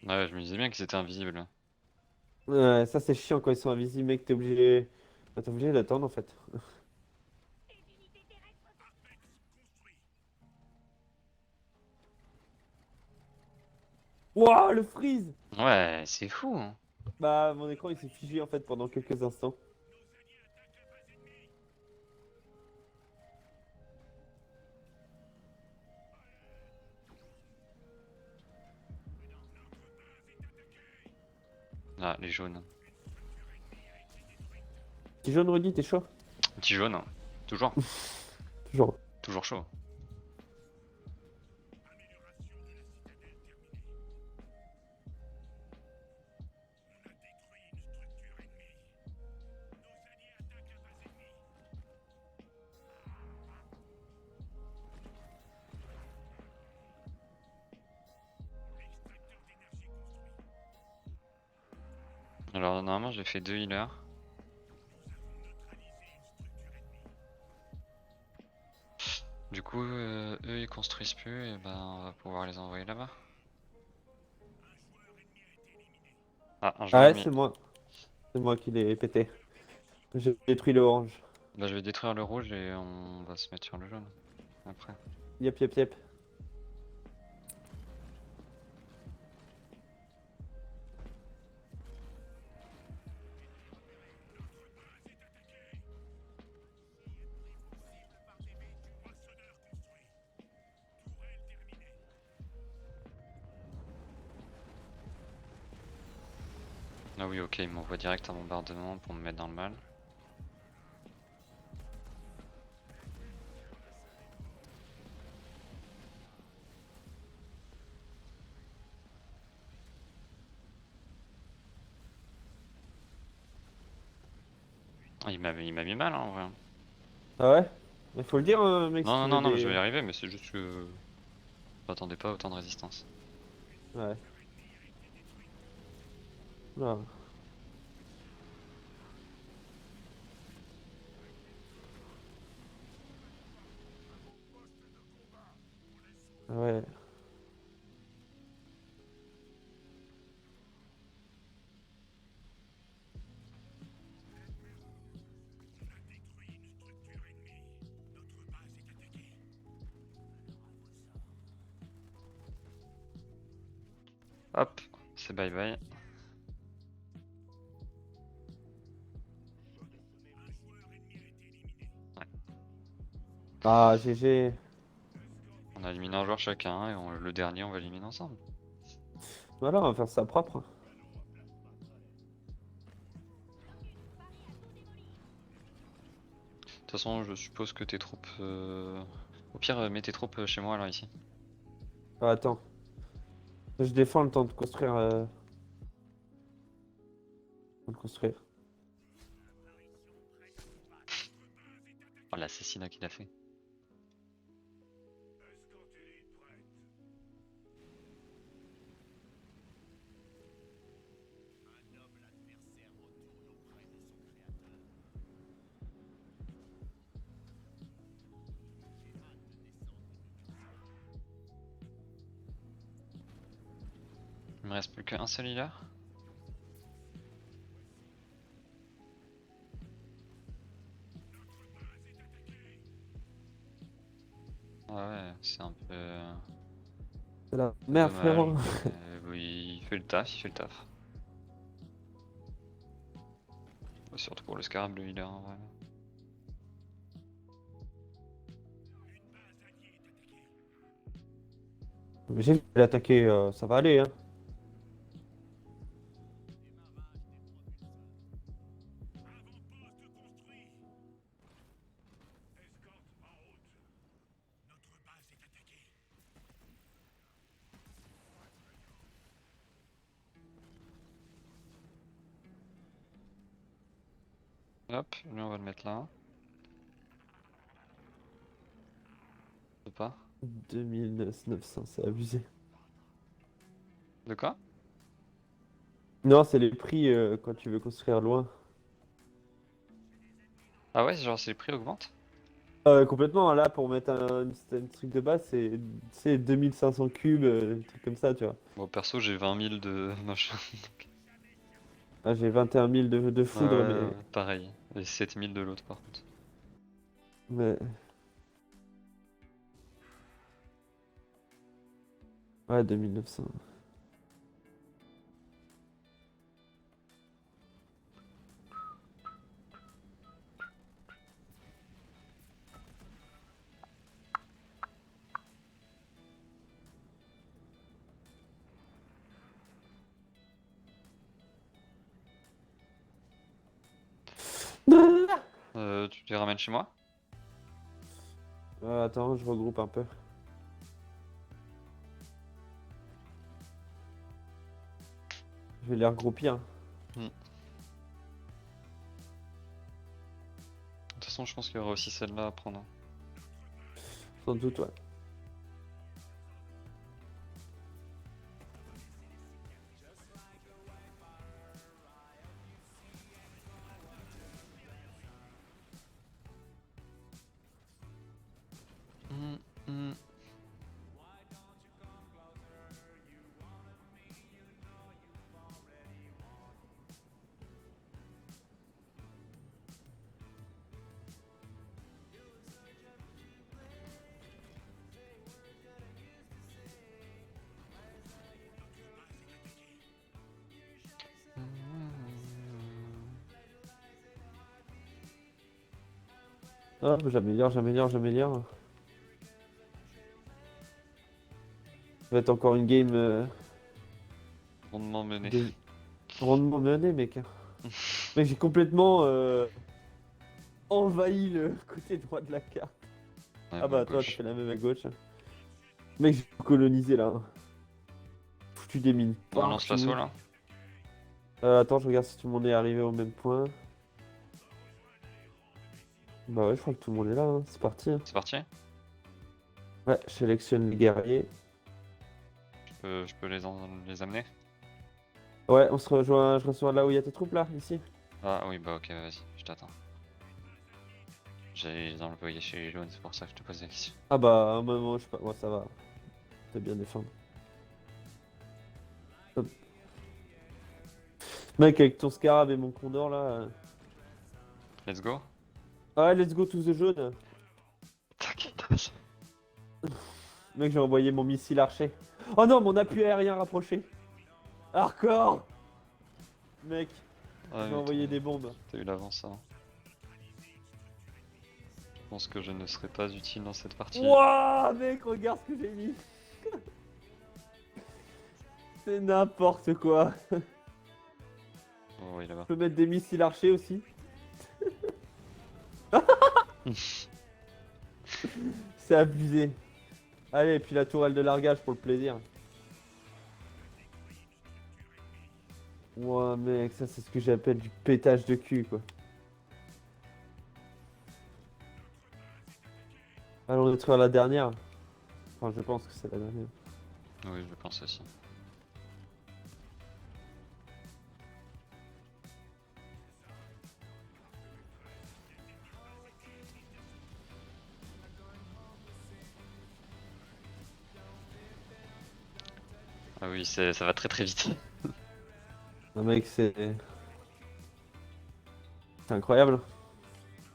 Ouais, je me disais bien qu'ils étaient invisibles. Ouais, ça c'est chiant quand ils sont invisibles, mec, t'es obligé. Bah, t'es obligé d'attendre en fait. Wouah, le freeze! Ouais, c'est fou, hein. Bah, mon écran il s'est figé en fait pendant quelques instants. Ah, les jaunes. Petit jaune redit, t'es chaud? Petit jaune, hein. Toujours. Toujours. Toujours chaud. Alors, normalement, j'ai fait 2 healers. Du coup, eux ils construisent plus, et ben on va pouvoir les envoyer là-bas. Ah, un Ah joueur ouais, ennemi. c'est moi. C'est moi qui l'ai pété. J'ai détruit le orange. Bah, je vais détruire le rouge et on va se mettre sur le jaune après. Yep, yep, yep. Ah oui, ok, il m'envoie direct un bombardement pour me mettre dans le mal. Ah, il m'a mis mal, hein, en vrai. Ah ouais? Mais faut le dire, mec, si Non, tu non, veux non, non, mais je vais y des. arriver, mais c'est juste que je m'attendais pas à autant de résistance. Ouais. Oula. Ah ouais. Hop, c'est bye bye. Ouais. Ah, GG. On a éliminé un joueur chacun et le dernier on va éliminer ensemble. Voilà, on va faire ça propre. De toute façon, je suppose que tes troupes. Au pire, mets tes troupes chez moi là, ici. Ah, attends. Je défends le temps de construire. De construire. Oh, l'assassinat qu'il a fait. Il me reste plus qu'un seul healer. Ah ouais, c'est un peu C'est la merde, dommage. frérot. Mais oui, il fait le taf, il fait le taf. Surtout pour le scarab, le healer en vrai. Mais j'ai l'attaquer, ça va aller, hein. Hop, lui on va le mettre là. Je sais pas. 2900, c'est abusé. De quoi? Non, c'est les prix quand tu veux construire loin. Ah ouais, genre c'est le prix augmente? Complètement, là, pour mettre un truc de base, c'est 2500 cubes, des trucs comme ça, tu vois. Bon, perso, j'ai 20 000 de machin. Ah, j'ai 21 000 de Ouais, foudre, ouais, mais... ouais, pareil. Et 7 000 de l'autre par contre. mais... Ouais, 2900. Tu les ramènes chez moi? Attends, je regroupe un peu. Je vais les regrouper, hein. De toute façon, je pense qu'il y aura aussi celle-là à prendre. Sans doute, ouais. Hum, hum. Ah, j'améliore. Ça va être encore une game Rondement mené. de... rondement menée, mec. Mec, j'ai complètement envahi le côté droit de la carte. Ouais, Ah bah, toi, t'as gauche. fait la même à gauche. Mec, j'ai colonisé là. Foutu des mines On lance l'assaut partout. là. Attends, je regarde si tout le monde est arrivé au même point. Bah ouais, je crois que tout le monde est là, hein. C'est parti, hein. C'est parti? Ouais, je sélectionne les guerriers. Je peux les amener? Ouais, on se rejoint, je reçois là où il y a tes troupes là, ici. Ah oui, bah ok, vas-y, je t'attends. J'allais les envoyer chez les jaunes, c'est pour ça que je te pose la question. Ah bah, à un moment, je sais pas, moi ça va. T'as bien défendre. Hop. Mec, avec ton scarab et mon condor là. Let's go? Ouais, let's go to the jaune. T'inquiète. Mec, j'ai envoyé mon missile archer. Oh non, mon appui aérien rapproché. Hardcore! Mec, Ah j'ai oui, envoyé des bombes. t'as eu l'avance, hein. Je pense que je ne serai pas utile dans cette partie. Wouah, mec, regarde ce que j'ai mis. C'est n'importe quoi. Oh oui, là-bas. Je peux mettre des missiles archers aussi. C'est abusé. Allez, et puis la tourelle de largage pour le plaisir. Ouah, mec, ça c'est ce que j'appelle du pétage de cul, quoi. Allons détruire la dernière. Enfin, je pense que c'est la dernière. Oui, je pense aussi. Ah oui, ça va très très vite. Non, mec, c'est incroyable.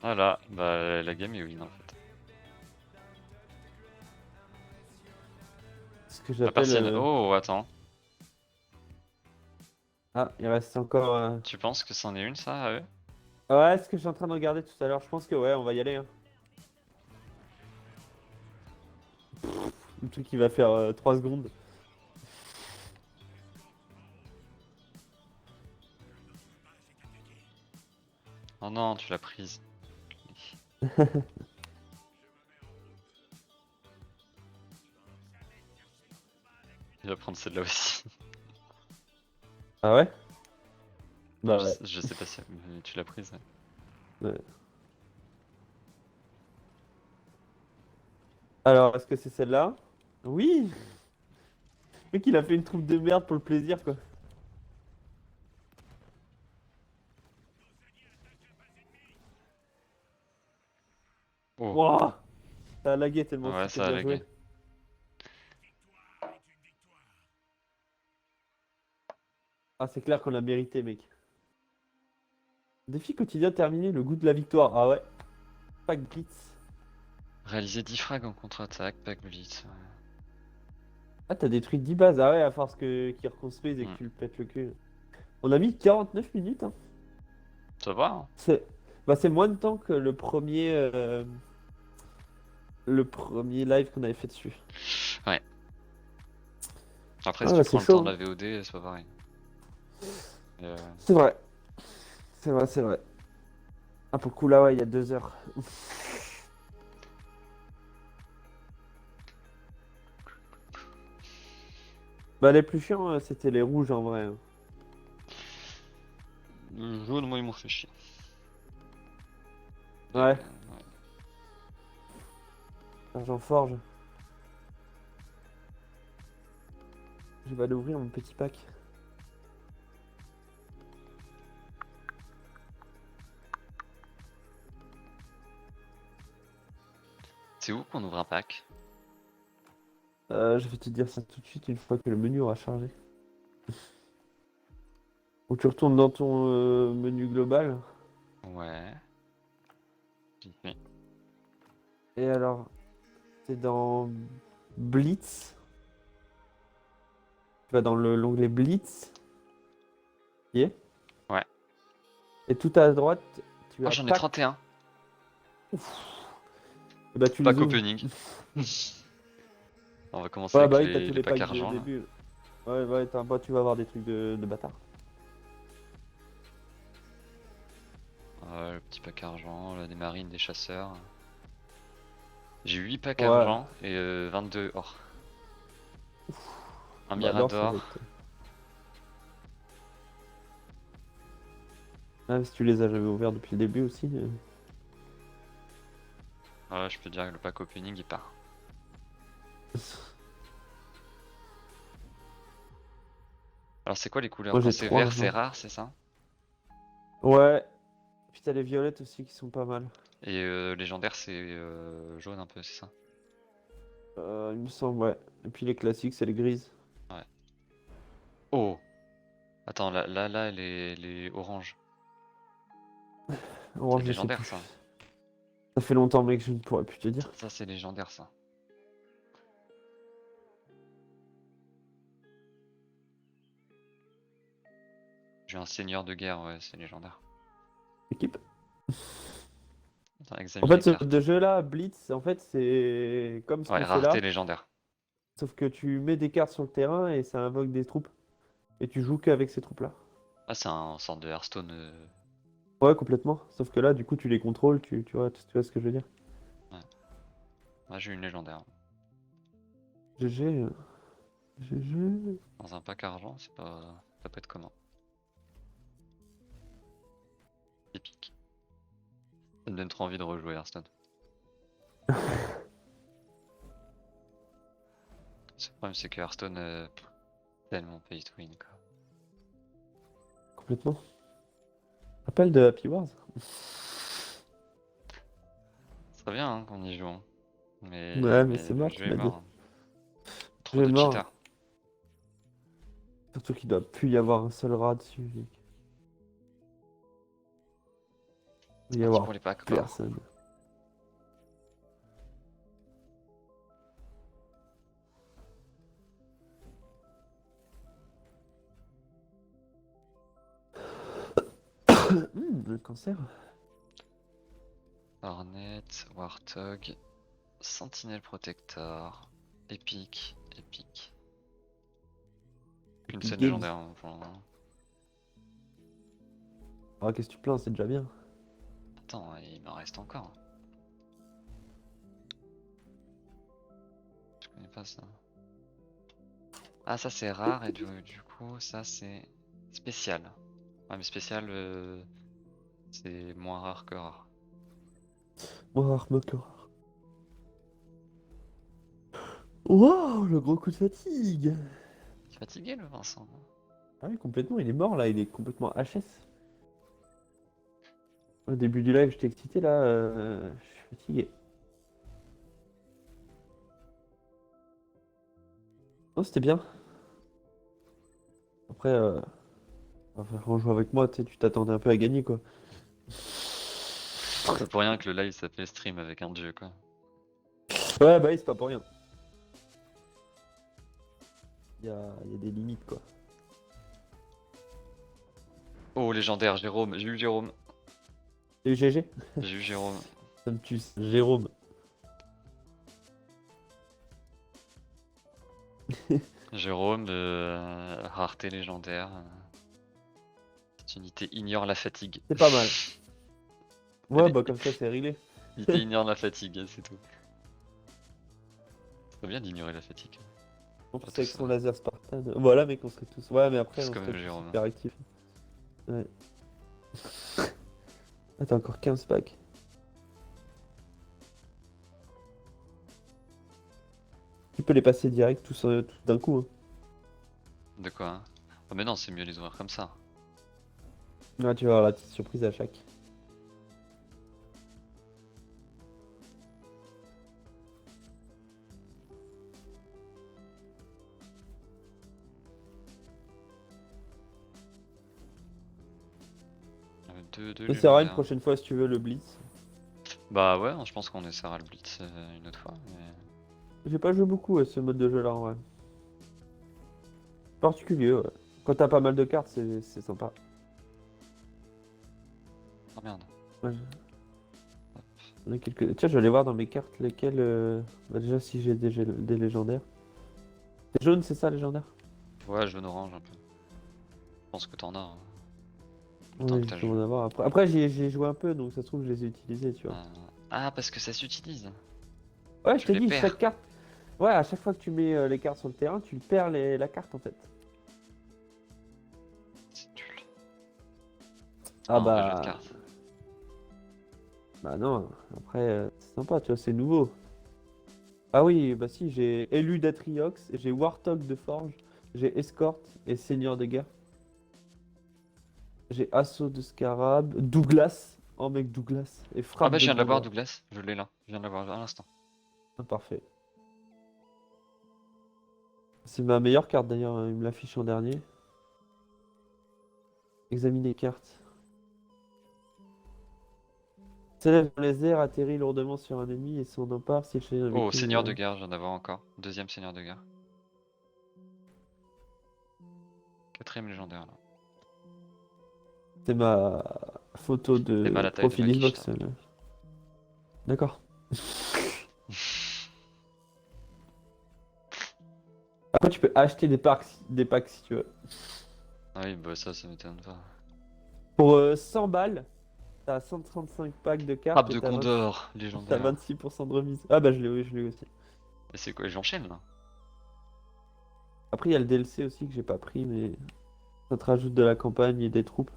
Voilà, bah la game est win en fait. Ce que La j'appelle. partie... Oh, attends. Ah, il reste encore. Tu penses que c'en est une ça à eux? Ouais, ce que je suis en train de regarder tout à l'heure, je pense que ouais, on va y aller, hein. Le truc qui va faire 3 secondes. Oh non, tu l'as prise. Il va prendre celle-là aussi. Ah ouais? Non, Bah ouais. je sais pas si mais tu l'as prise. Ouais. Alors, est-ce que c'est celle-là? Oui! Le mec, il a fait une troupe de merde pour le plaisir, quoi. Oh, Wouah! Ça a lagué tellement ouais, c'était ça a bien joué. lagué. Ah, c'est clair qu'on l'a mérité, mec. Défi quotidien terminé, le goût de la victoire. Ah ouais. Pack Blitz. Réaliser 10 frags en contre-attaque, pack blitz. Ah, t'as détruit 10 bases. Ah ouais, à force qu'ils reconstruisent et que Hmm. tu le pètes le cul. On a mis 49 minutes, hein. Ça va, hein? C'est moins de temps que le premier live qu'on avait fait dessus. Ouais. Après, Ah si bah tu c'est prends le temps chaud, de hein. la VOD, c'est pas pareil. Et, C'est vrai. C'est vrai. Ah, pour le coup, là, ouais, il y a 2 heures. Bah, les plus chiants, c'était les rouges en vrai, hein. Le jaune, moi, ils m'ont fait chier. Ouais, Ouais. argent forge. Je vais aller ouvrir mon petit pack. C'est où qu'on ouvre un pack? Je vais te dire ça tout de suite une fois que le menu aura chargé. Ou tu retournes dans ton menu global. Ouais. J'y suis. Et alors, c'est dans Blitz. Tu vas dans l'onglet Blitz. Y est. Ouais. Et tout à droite, tu Oh, as j'en ai pack. 31. Et bah, tu les Pack ouvres. opening. On va commencer Ouais, avec bah oui, t'as tous les les packs packs de argent là. début. Ouais, ouais, bah, tu vas avoir des trucs de bâtard. Le petit pack argent, là, des marines, des chasseurs. J'ai 8 packs Ouais, argent et 22 or. Un bah alors ça va mirador. être. Ah, si tu les as jamais ouverts depuis le début aussi. Ouais, je peux dire que le pack opening il part. Alors c'est quoi les couleurs? Moi Quand j'ai c'est 3 vert, c'est maintenant. rare, c'est ça? Ouais, puis t'as les violettes aussi qui sont pas mal. Et légendaire, c'est jaune un peu, c'est ça? Il me semble, ouais. Et puis les classiques, c'est les grises. Ouais. Oh! Attends, là, les oranges. C'est Orange, je sais légendaire plus. ça. Ça fait longtemps, mec, je ne pourrais plus te dire. Ça, c'est légendaire ça. J'ai un seigneur de guerre, ouais, c'est légendaire. Équipe. Attends, En examine fait, les ce de cartes. jeu-là, Blitz, en fait, c'est comme ce Ouais, qu'on fait rareté là, légendaire. sauf que tu mets des cartes sur le terrain et ça invoque des troupes. Et tu joues qu'avec ces troupes-là. Ah, c'est un sorte de Hearthstone. Ouais, complètement. Sauf que là, du coup, tu les contrôles, tu vois ce que je veux dire. Ouais. Moi, j'ai une légendaire. GG. GG. Dans un pack argent, ça peut être commun. Épique. Ça me donne trop envie de rejouer Hearthstone. Le problème, c'est que Hearthstone, tellement pay to win, quoi. Complètement. Rappel de Happy Wars. Ce serait bien hein, qu'on y joue, hein. Ouais, mais Mais c'est le mort, jeu tu est m'as dit. mort, hein. Trop J'ai de mort. cheaters. Surtout qu'il doit plus y avoir un seul rat dessus, mec. Il doit C'est y parti avoir pour les packs or. personne. Le cancer. Hornet, Warthog, Sentinelle Protector, épique. Une Epic seule Games. légendaire hein, pour le moment. Ah, qu'est-ce que tu plains, c'est déjà bien. Attends, il m'en reste encore. Je connais pas ça. Ah, ça c'est rare et du coup, ça c'est spécial. Ouais, mais spécial, c'est moins rare que rare. Moi, Armoker. Wow, le gros coup de fatigue. Tu es fatigué le Vincent? Ah oui, complètement, il est mort là, il est complètement HS. Au début du live, j'étais excité là, je suis fatigué. Oh, c'était bien. Après, enfin, en jouant avec moi, tu t'attendais un peu à gagner quoi. C'est pas pour rien que le live s'appelait stream avec un dieu quoi. Ouais, bah oui, c'est pas pour rien. Il y a des limites quoi. Oh, légendaire, Jérôme, j'ai eu Jérôme. Et GG, J'ai eu Jérôme. ça me tue, Jérôme. Jérôme, rareté légendaire. Cette unité ignore la fatigue. C'est pas mal. Ouais, bah comme ça c'est réglé. Il ignore la fatigue, c'est tout. C'est bien d'ignorer la fatigue. En Pas plus tout avec ça. son laser Spartan. Voilà, mec, on serait tous. Ouais, mais après C'est on comme serait tous Jérôme. hyper actifs. Ouais. Ah, t'as encore 15 packs. Tu peux les passer direct tous d'un coup. Hein. De quoi hein? Ah mais non, c'est mieux les ouvrir comme ça. Ouais, tu vas avoir la petite surprise à chaque. Deux On essaiera une légendaires. prochaine fois si tu veux le Blitz. Bah ouais, je pense qu'on essaiera le Blitz une autre fois. J'ai pas joué beaucoup à ce mode de jeu là en vrai. Particulier, ouais. Quand t'as pas mal de cartes, c'est sympa. Oh merde. Ouais. Il y en a quelques... Tiens, je vais aller voir dans mes cartes lesquelles. Bah, déjà, si j'ai des légendaires. C'est jaune, c'est ça, légendaire? Ouais, jaune orange un peu. Je pense que t'en as. Hein. Tant Oui, que je t'as dois joué. en avoir après. Après, j'ai joué un peu, donc ça se trouve, je les ai utilisés, tu vois. Ah, parce que ça s'utilise. Ouais, je Tu t'ai les dit, perds. chaque carte. Ouais, à chaque fois que tu mets les cartes sur le terrain, tu perds la carte en fait. C'est nul. Ah Ah, un vrai jeu de bah. cartes. Bah non, après, c'est sympa, tu vois, c'est nouveau. Ah oui, bah si, j'ai élu d'Atriox, j'ai Warthog de Forge, j'ai Escort et Seigneur de guerre. J'ai Assaut de Scarab, Douglas, oh mec Douglas, et Ah Frappe bah je de viens de l'avoir Gondor. Douglas. Je l'ai là. Je viens de l'avoir à l'instant. Ah, parfait. C'est ma meilleure carte d'ailleurs, hein, il me l'affiche en dernier. Examine les cartes. S'élève dans les airs, atterrit lourdement sur un ennemi et son empare s'échaîne avec Oh, lui. Seigneur de guerre, je viens d'avoir encore. Deuxième Seigneur de guerre. Quatrième légendaire là. C'est ma photo T'es mal à de la taille de ma profil quiche Xbox. toi. D'accord. Après, tu peux acheter des packs si tu veux. Ah oui, bah ça m'étonne pas. Pour 100 balles, t'as 135 packs de Frappe cartes et de Gondor, t'as légendaire. 26% de remise. Ah bah je l'ai aussi. Et c'est quoi? J'enchaîne là. Après, il y a le DLC aussi que j'ai pas pris, mais ça te rajoute de la campagne et des troupes.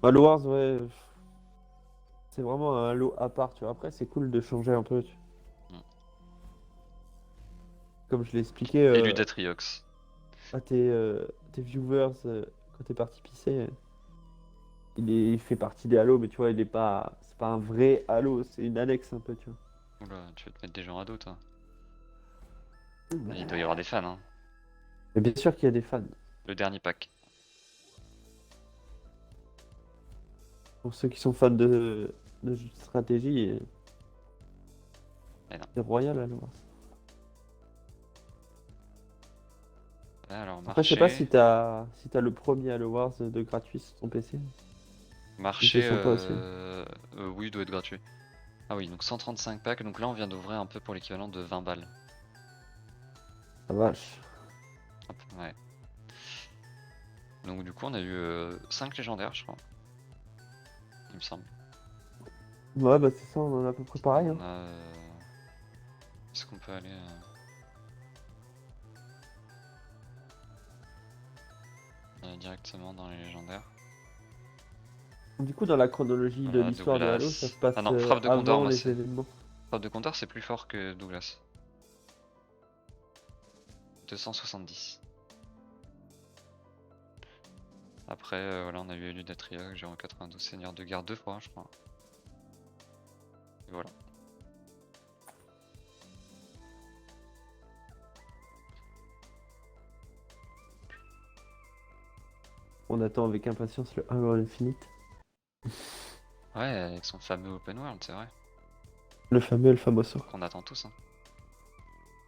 Bah, le Wars, ouais, c'est vraiment un lot à part, tu vois. Après, c'est cool de changer un peu. Mm. Comme je l'ai expliqué Élu d'Atriox. à tes viewers quand t'es parti pisser. Il fait partie des Halo, mais tu vois, il est pas, c'est pas un vrai Halo, c'est une annexe un peu, tu vois. Oula, tu veux te mettre des gens à dos toi. Il doit y Mais avoir des fans hein. bien sûr qu'il y a des fans. Le dernier pack. Pour ceux qui sont fans de jeux de stratégie, Eh non. c'est royal Halo. Alors Après, je sais pas si marché. t'as le premier Halo Wars de gratuit sur ton PC. Il était Marché sympa aussi. oui il doit être gratuit. Ah oui donc 135 packs donc là on vient d'ouvrir un peu pour l'équivalent de 20 balles. La vache. Hop, ouais. Donc du coup on a eu 5 légendaires je crois. Il me semble. Ouais, bah c'est ça, on en a à peu près pareil. Hein. On a. Est-ce qu'on peut aller directement dans les légendaires? Du coup, dans la chronologie de Voilà, l'histoire de Halo, ça Douglas. se passe Ah non, frappe de Gondor, avant moi les c'est. événements. Frappe de Gondor c'est plus fort que Douglas. 270. Après, voilà, on a eu élu d'Atria, j'ai en 92 Seigneur de guerre deux fois, je crois. Et voilà. On attend avec impatience le Halo Infinite. Ouais, avec son fameux open world, c'est vrai. Le fameux El Famoso. Qu'on attend tous, hein.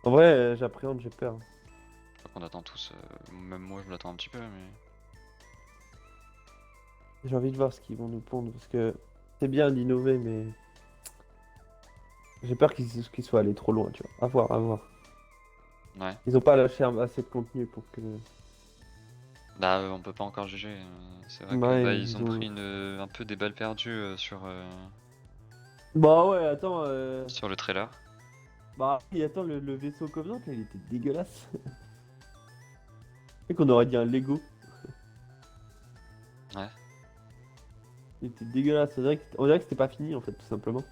En vrai, j'appréhende, j'ai peur. Je crois qu'on attend tous. Même moi, je l'attends un petit peu, mais. J'ai envie de voir ce qu'ils vont nous pondre parce que c'est bien d'innover, mais j'ai peur qu'ils soient allés trop loin, tu vois. À voir, à voir. Ouais. Ils ont pas lâché assez de contenu pour que. Bah, on peut pas encore juger. C'est vrai que Ouais, bah, ils ils ont ont. pris un peu des balles perdues Bah ouais, attends. sur le trailer. Bah, et attends, le vaisseau Covenant, là, il était dégueulasse. C'est qu'on aurait dit un Lego. Ouais. Il était dégueulasse. On dirait que c'était pas fini, en fait, tout simplement.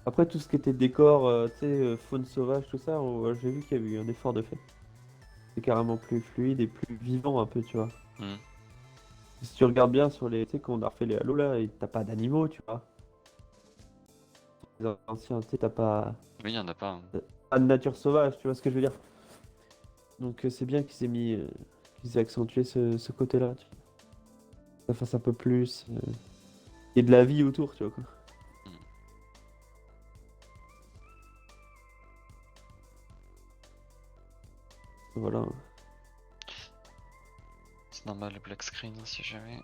Après, tout ce qui était décor, tu sais, faune sauvage, tout ça, j'ai vu qu'il y avait eu un effort de fait. C'est carrément plus fluide et plus vivant, un peu, tu vois. Hmm. Si tu regardes bien sur les. Tu sais, quand on a refait les Halo, là, t'as pas d'animaux, tu vois. Les anciens, tu sais, t'as pas. Oui, il y en a pas, hein. Pas de nature sauvage, tu vois ce que je veux dire. Donc, c'est bien qu'ils aient accentué ce côté-là, tu vois. Ça fasse un peu plus. Et de la vie autour, tu vois, quoi. Hmm. Voilà. C'est normal le black screen si jamais.